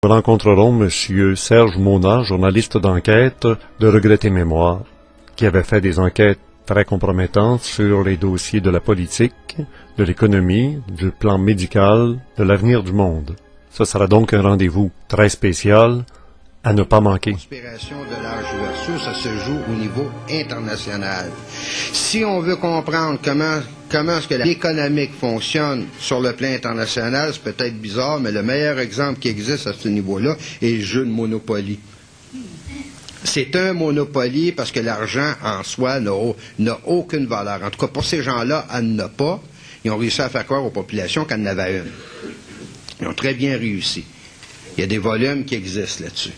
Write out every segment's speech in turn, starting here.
Nous rencontrerons M. Serge Mona, journaliste d'enquête de Regretté Mémoire, qui avait fait des enquêtes très compromettantes sur les dossiers de la politique, de l'économie, du plan médical, de l'avenir du monde. Ce sera donc un rendez-vous très spécial à ne pas manquer. La conspiration de l'âge verso, ça se joue au niveau international. Si on veut comprendre comment est-ce que l'économique fonctionne sur le plan international, c'est peut-être bizarre, mais le meilleur exemple qui existe à ce niveau-là est le jeu de Monopoly. C'est un Monopoly parce que l'argent en soi n'a aucune valeur. En tout cas, pour ces gens-là, elle n'a pas. Ils ont réussi à faire croire aux populations qu'elle en avait une. Ils ont très bien réussi. Il y a des volumes qui existent là-dessus.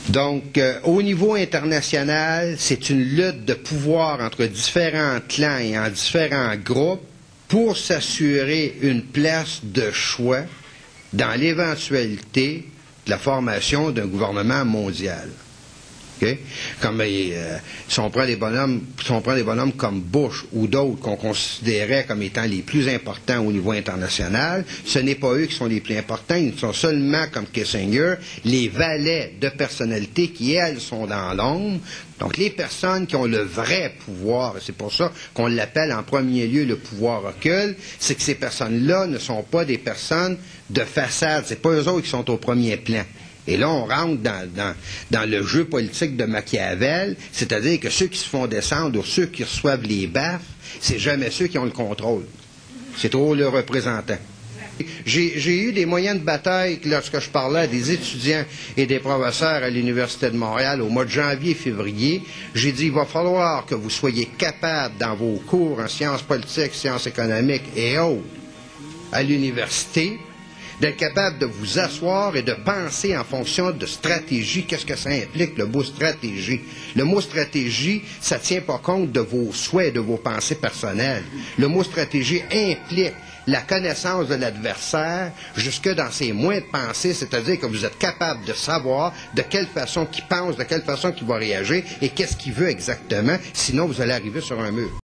Donc, au niveau international, c'est une lutte de pouvoir entre différents clans et en différents groupes pour s'assurer une place de choix dans l'éventualité de la formation d'un gouvernement mondial. Okay? Comme si on prend des bonhommes comme Bush ou d'autres qu'on considérait comme étant les plus importants au niveau international, ce n'est pas eux qui sont les plus importants, ils sont seulement comme Kissinger, les valets de personnalités qui, elles, sont dans l'ombre. Donc les personnes qui ont le vrai pouvoir, et c'est pour ça qu'on l'appelle en premier lieu le pouvoir occulte, c'est que ces personnes-là ne sont pas des personnes de façade, c'est pas eux autres qui sont au premier plan. Et là, on rentre dans le jeu politique de Machiavel, c'est-à-dire que ceux qui se font descendre ou ceux qui reçoivent les baffes, c'est jamais ceux qui ont le contrôle. C'est trop le représentant. J'ai eu des moyens de bataille lorsque je parlais à des étudiants et des professeurs à l'Université de Montréal au mois de janvier et février. J'ai dit, il va falloir que vous soyez capables dans vos cours en sciences politiques, sciences économiques et autres à l'université, d'être capable de vous asseoir et de penser en fonction de stratégie. Qu'est-ce que ça implique, le mot stratégie? Le mot stratégie, ça ne tient pas compte de vos souhaits, de vos pensées personnelles. Le mot stratégie implique la connaissance de l'adversaire jusque dans ses moyens de pensée, c'est-à-dire que vous êtes capable de savoir de quelle façon qu'il pense, de quelle façon qu'il va réagir et qu'est-ce qu'il veut exactement, sinon vous allez arriver sur un mur.